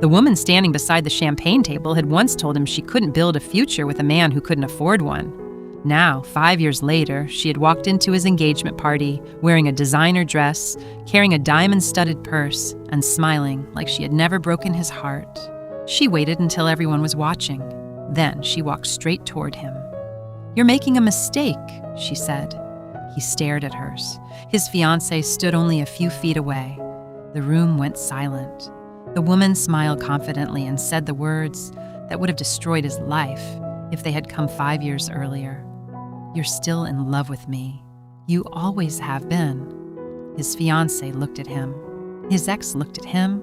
The woman standing beside the champagne table had once told him she couldn't build a future with a man who couldn't afford one. Now, 5 years later, she had walked into his engagement party, wearing a designer dress, carrying a diamond-studded purse, and smiling like she had never broken his heart. She waited until everyone was watching. Then she walked straight toward him. "You're making a mistake," she said. He stared at hers. His fiancée stood only a few feet away. The room went silent. The woman smiled confidently and said the words that would have destroyed his life if they had come 5 years earlier. "You're still in love with me. You always have been." His fiancée looked at him. His ex looked at him.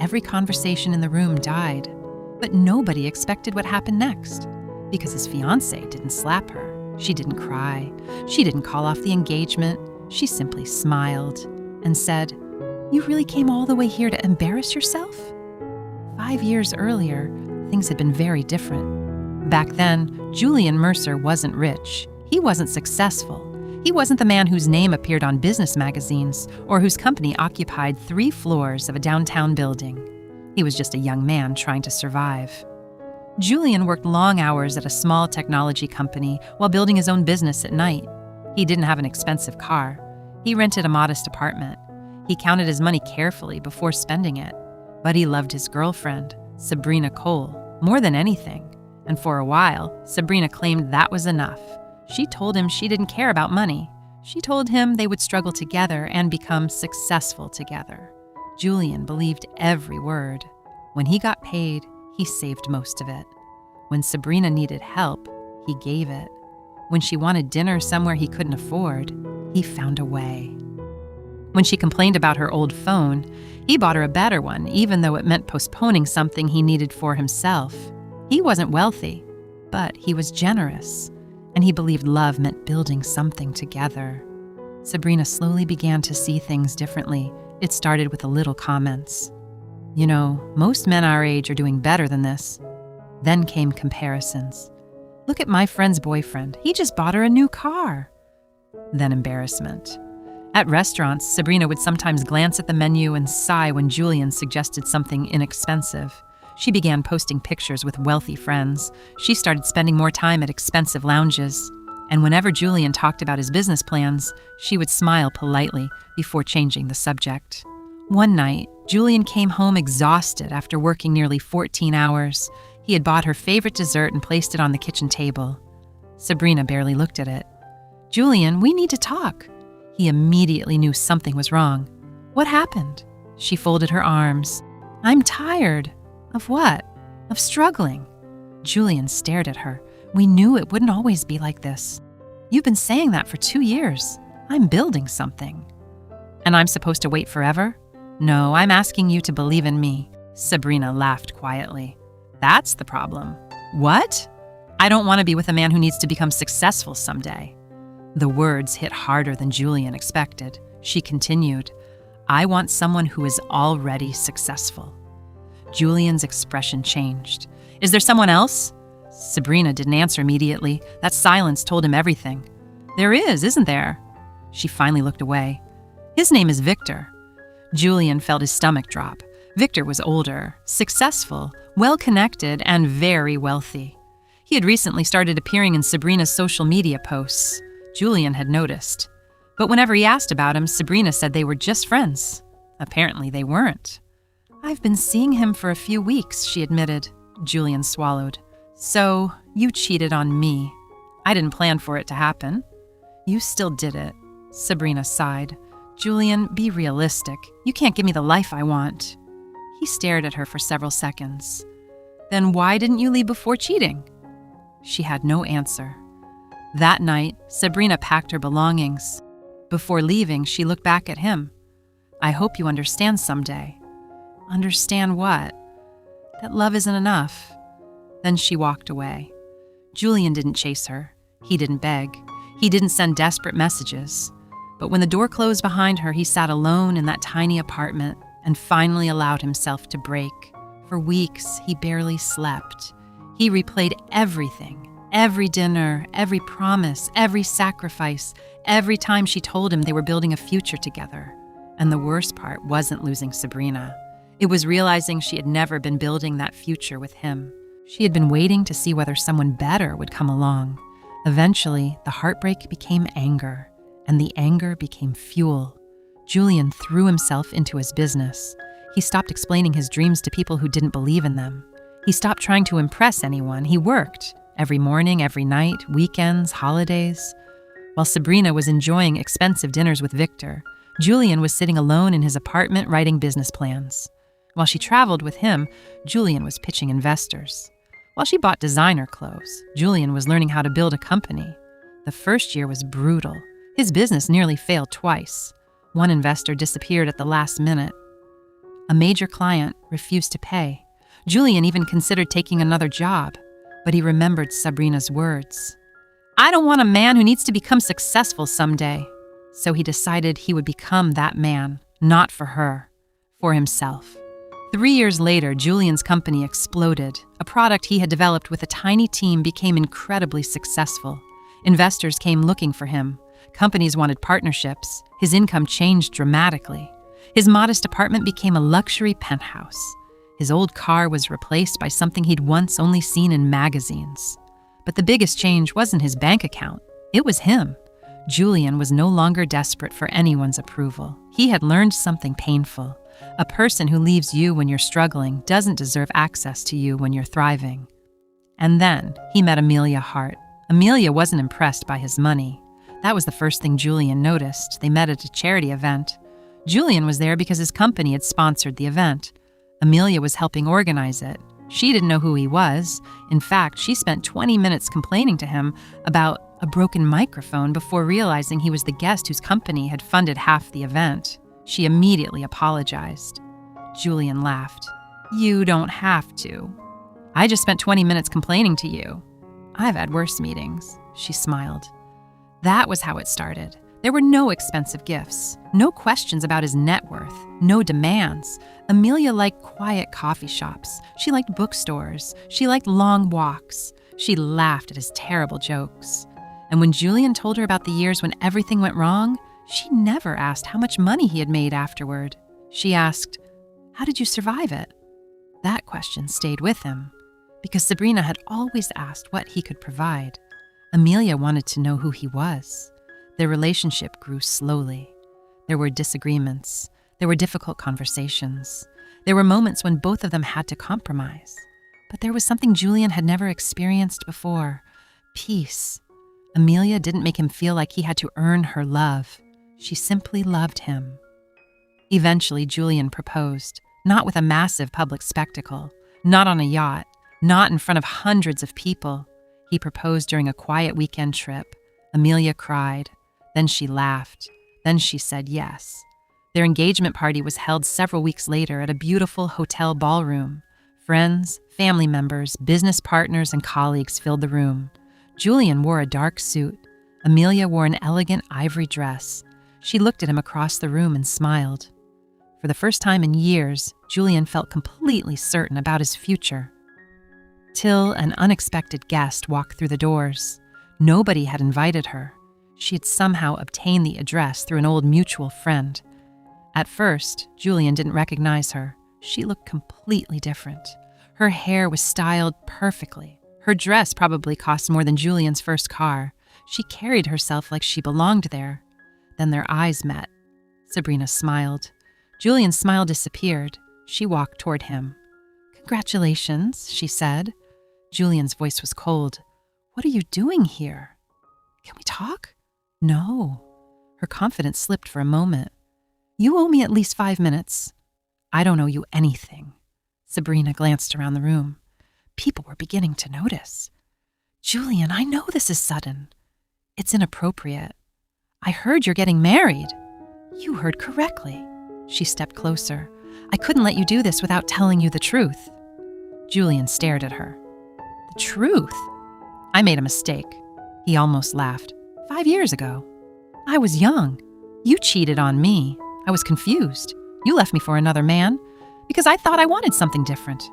Every conversation in the room died, but nobody expected what happened next, because his fiancée didn't slap her. She didn't cry. She didn't call off the engagement. She simply smiled and said, "You really came all the way here to embarrass yourself?" 5 years earlier, things had been very different. Back then, Julian Mercer wasn't rich. He wasn't successful. He wasn't the man whose name appeared on business magazines or whose company occupied 3 floors of a downtown building. He was just a young man trying to survive. Julian worked long hours at a small technology company while building his own business at night. He didn't have an expensive car. He rented a modest apartment. He counted his money carefully before spending it. But he loved his girlfriend, Sabrina Cole, more than anything. And for a while, Sabrina claimed that was enough. She told him she didn't care about money. She told him they would struggle together and become successful together. Julian believed every word. When he got paid, he saved most of it. When Sabrina needed help, he gave it. When she wanted dinner somewhere he couldn't afford, he found a way. When she complained about her old phone, he bought her a better one, even though it meant postponing something he needed for himself. He wasn't wealthy, but he was generous, and he believed love meant building something together. Sabrina slowly began to see things differently. It started with the little comments. "You know, most men our age are doing better than this." Then came comparisons. "Look at my friend's boyfriend. He just bought her a new car." Then embarrassment. At restaurants, Sabrina would sometimes glance at the menu and sigh when Julian suggested something inexpensive. She began posting pictures with wealthy friends. She started spending more time at expensive lounges. And whenever Julian talked about his business plans, she would smile politely before changing the subject. One night, Julian came home exhausted after working nearly 14 hours. He had bought her favorite dessert and placed it on the kitchen table. Sabrina barely looked at it. "Julian, we need to talk." He immediately knew something was wrong. "What happened?" She folded her arms. "I'm tired." "Of what?" "Of struggling." Julian stared at her. "We knew it wouldn't always be like this. You've been saying that for 2 years. I'm building something." "And I'm supposed to wait forever?" "No, I'm asking you to believe in me." Sabrina laughed quietly. "That's the problem." "What?" "I don't want to be with a man who needs to become successful someday." The words hit harder than Julian expected. She continued, "I want someone who is already successful." Julian's expression changed. "Is there someone else?" Sabrina didn't answer immediately. That silence told him everything. "There is, isn't there?" She finally looked away. "His name is Victor." Julian felt his stomach drop. Victor was older, successful, well-connected, and very wealthy. He had recently started appearing in Sabrina's social media posts. Julian had noticed. But whenever he asked about him, Sabrina said they were just friends. Apparently they weren't. "I've been seeing him for a few weeks," she admitted. Julian swallowed. "So, you cheated on me. I didn't plan for it to happen." "You still did it." Sabrina sighed. "Julian, be realistic. You can't give me the life I want." He stared at her for several seconds. "Then why didn't you leave before cheating?" She had no answer. That night, Sabrina packed her belongings. Before leaving, she looked back at him. "I hope you understand someday." "Understand what?" "That love isn't enough." Then she walked away. Julian didn't chase her. He didn't beg. He didn't send desperate messages. But when the door closed behind her, he sat alone in that tiny apartment and finally allowed himself to break. For weeks, he barely slept. He replayed everything. Every dinner, every promise, every sacrifice, every time she told him they were building a future together. And the worst part wasn't losing Sabrina. It was realizing she had never been building that future with him. She had been waiting to see whether someone better would come along. Eventually, the heartbreak became anger, and the anger became fuel. Julian threw himself into his business. He stopped explaining his dreams to people who didn't believe in them. He stopped trying to impress anyone. He worked every morning, every night, weekends, holidays. While Sabrina was enjoying expensive dinners with Victor, Julian was sitting alone in his apartment writing business plans. While she traveled with him, Julian was pitching investors. While she bought designer clothes, Julian was learning how to build a company. The first year was brutal. His business nearly failed twice. One investor disappeared at the last minute. A major client refused to pay. Julian even considered taking another job, but he remembered Sabrina's words. "I don't want a man who needs to become successful someday." So he decided he would become that man, not for her, for himself. 3 years later, Julian's company exploded. A product he had developed with a tiny team became incredibly successful. Investors came looking for him. Companies wanted partnerships. His income changed dramatically. His modest apartment became a luxury penthouse. His old car was replaced by something he'd once only seen in magazines. But the biggest change wasn't his bank account. It was him. Julian was no longer desperate for anyone's approval. He had learned something painful. A person who leaves you when you're struggling doesn't deserve access to you when you're thriving. And then he met Amelia Hart. Amelia wasn't impressed by his money. That was the first thing Julian noticed. They met at a charity event. Julian was there because his company had sponsored the event. Amelia was helping organize it. She didn't know who he was. In fact, she spent 20 minutes complaining to him about a broken microphone before realizing he was the guest whose company had funded half the event. She immediately apologized. Julian laughed. "You don't have to. I just spent 20 minutes complaining to you. I've had worse meetings." She smiled. That was how it started. There were no expensive gifts, no questions about his net worth, no demands. Amelia liked quiet coffee shops. She liked bookstores. She liked long walks. She laughed at his terrible jokes. And when Julian told her about the years when everything went wrong, she never asked how much money he had made afterward. She asked, "How did you survive it?" That question stayed with him, because Sabrina had always asked what he could provide. Amelia wanted to know who he was. Their relationship grew slowly. There were disagreements. There were difficult conversations. There were moments when both of them had to compromise. But there was something Julian had never experienced before: peace. Amelia didn't make him feel like he had to earn her love. She simply loved him. Eventually, Julian proposed, not with a massive public spectacle, not on a yacht, not in front of hundreds of people. He proposed during a quiet weekend trip. Amelia cried. Then she laughed. Then she said yes. Their engagement party was held several weeks later at a beautiful hotel ballroom. Friends, family members, business partners, and colleagues filled the room. Julian wore a dark suit. Amelia wore an elegant ivory dress. She looked at him across the room and smiled. For the first time in years, Julian felt completely certain about his future. Till an unexpected guest walked through the doors. Nobody had invited her. She had somehow obtained the address through an old mutual friend. At first, Julian didn't recognize her. She looked completely different. Her hair was styled perfectly. Her dress probably cost more than Julian's first car. She carried herself like she belonged there. Then their eyes met. Sabrina smiled. Julian's smile disappeared. She walked toward him. "Congratulations," she said. Julian's voice was cold. "What are you doing here?" "Can we talk?" "No." Her confidence slipped for a moment. "You owe me at least 5 minutes." "I don't owe you anything." Sabrina glanced around the room. People were beginning to notice. "Julian, I know this is sudden. It's inappropriate. I heard you're getting married." "You heard correctly." She stepped closer. "I couldn't let you do this without telling you the truth." Julian stared at her. "The truth?" "I made a mistake." He almost laughed. 5 years ago. I was young. You cheated on me. I was confused. You left me for another man because I thought I wanted something different."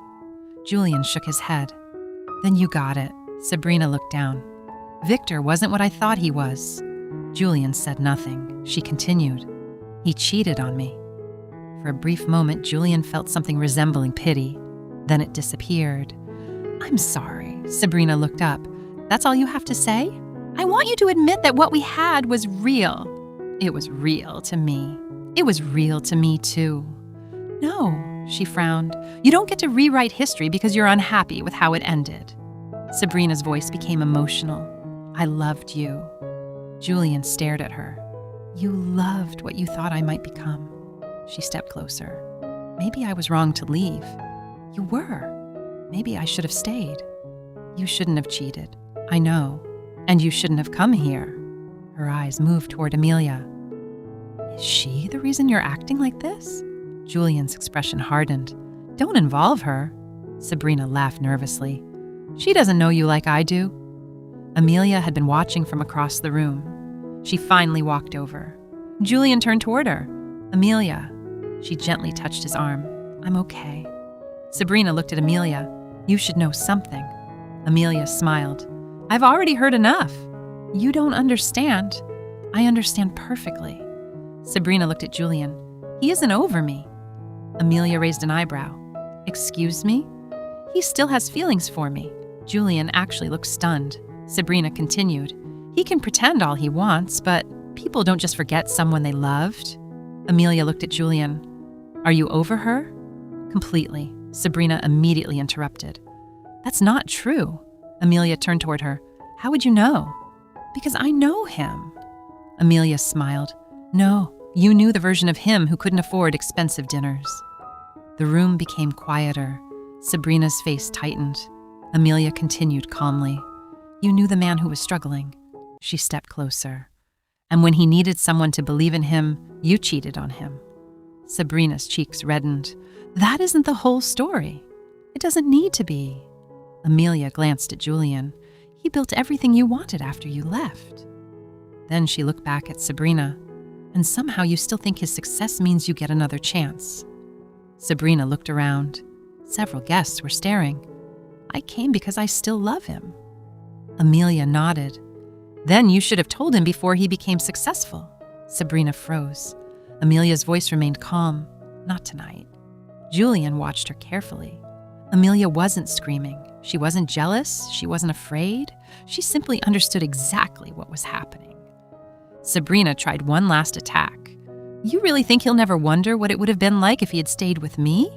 Julian shook his head. "Then you got it." Sabrina looked down. "Victor wasn't what I thought he was." Julian said nothing. She continued. "He cheated on me." For a brief moment, Julian felt something resembling pity. Then it disappeared. "I'm sorry." Sabrina looked up. "That's all you have to say? I want you to admit that what we had was real." "It was real to me. It was real to me, too." "No," she frowned. "You don't get to rewrite history because you're unhappy with how it ended." Sabrina's voice became emotional. "I loved you." Julian stared at her. "You loved what you thought I might become." She stepped closer. "Maybe I was wrong to leave." "You were. Maybe I should have stayed." "You shouldn't have cheated. I know. And you shouldn't have come here." Her eyes moved toward Amelia. "Is she the reason you're acting like this?" Julian's expression hardened. "Don't involve her." Sabrina laughed nervously. "She doesn't know you like I do." Amelia had been watching from across the room. She finally walked over. Julian turned toward her. "Amelia." She gently touched his arm. "I'm okay." Sabrina looked at Amelia. "You should know something." Amelia smiled. "I've already heard enough." "You don't understand." "I understand perfectly." Sabrina looked at Julian. "He isn't over me." Amelia raised an eyebrow. "Excuse me?" "He still has feelings for me." Julian actually looked stunned. Sabrina continued. "He can pretend all he wants, but people don't just forget someone they loved." Amelia looked at Julian. "Are you over her?" "Completely." Sabrina immediately interrupted. "That's not true." Amelia turned toward her. "How would you know?" "Because I know him." Amelia smiled. "No, you knew the version of him who couldn't afford expensive dinners." The room became quieter. Sabrina's face tightened. Amelia continued calmly. "You knew the man who was struggling." She stepped closer. "And when he needed someone to believe in him, you cheated on him." Sabrina's cheeks reddened. "That isn't the whole story. It doesn't need to be." Amelia glanced at Julian. "He built everything you wanted after you left." Then she looked back at Sabrina. "And somehow you still think his success means you get another chance." Sabrina looked around. Several guests were staring. "I came because I still love him." Amelia nodded. "Then you should have told him before he became successful." Sabrina froze. Amelia's voice remained calm. "Not tonight." Julian watched her carefully. Amelia wasn't screaming. She wasn't jealous. She wasn't afraid. She simply understood exactly what was happening. Sabrina tried one last attack. "You really think he'll never wonder what it would have been like if he had stayed with me?"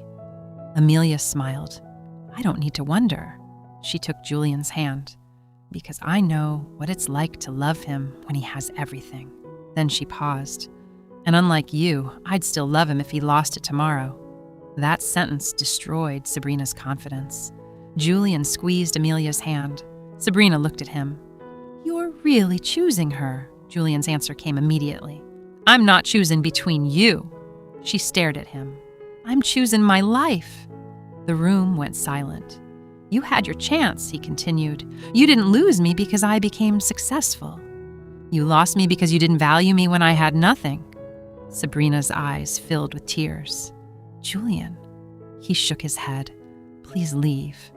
Amelia smiled. "I don't need to wonder." She took Julian's hand. "Because I know what it's like to love him when he has everything." Then she paused. "And unlike you, I'd still love him if he lost it tomorrow." That sentence destroyed Sabrina's confidence. Julian squeezed Amelia's hand. Sabrina looked at him. "You're really choosing her." Julian's answer came immediately. "I'm not choosing between you." She stared at him. "I'm choosing my life." The room went silent. "You had your chance," he continued. "You didn't lose me because I became successful. You lost me because you didn't value me when I had nothing." Sabrina's eyes filled with tears. "Julian." He shook his head. "Please leave."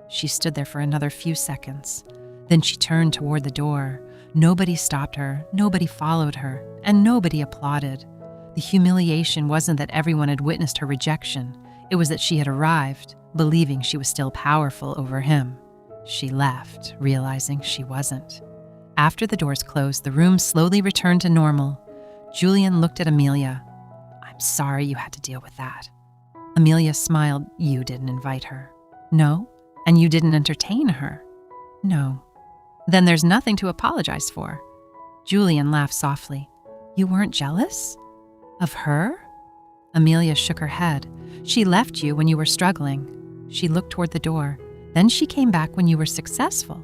She stood there for another few seconds. Then she turned toward the door. Nobody stopped her, nobody followed her, and nobody applauded. The humiliation wasn't that everyone had witnessed her rejection. It was that she had arrived, believing she was still powerful over him. She left, realizing she wasn't. After the doors closed, the room slowly returned to normal. Julian looked at Amelia. "I'm sorry you had to deal with that." Amelia smiled. "You didn't invite her." "No." "And you didn't entertain her." "No." "Then there's nothing to apologize for." Julian laughed softly. "You weren't jealous?" "Of her?" Amelia shook her head. "She left you when you were struggling." She looked toward the door. "Then she came back when you were successful."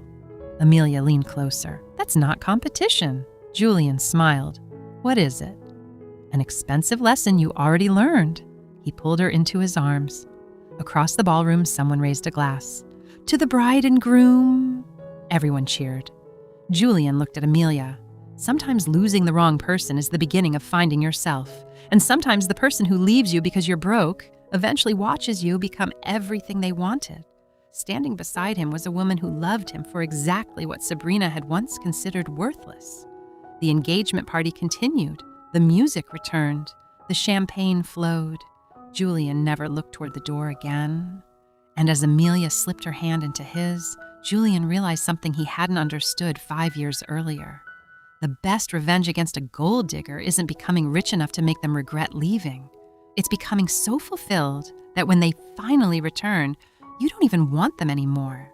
Amelia leaned closer. "That's not competition." Julian smiled. "What is it?" "An expensive lesson you already learned." He pulled her into his arms. Across the ballroom, someone raised a glass. "To the bride and groom." Everyone cheered. Julian looked at Amelia. Sometimes losing the wrong person is the beginning of finding yourself. And sometimes the person who leaves you because you're broke eventually watches you become everything they wanted. Standing beside him was a woman who loved him for exactly what Sabrina had once considered worthless. The engagement party continued. The music returned. The champagne flowed. Julian never looked toward the door again. And as Amelia slipped her hand into his, Julian realized something he hadn't understood 5 years earlier. The best revenge against a gold digger isn't becoming rich enough to make them regret leaving. It's becoming so fulfilled that when they finally return, you don't even want them anymore.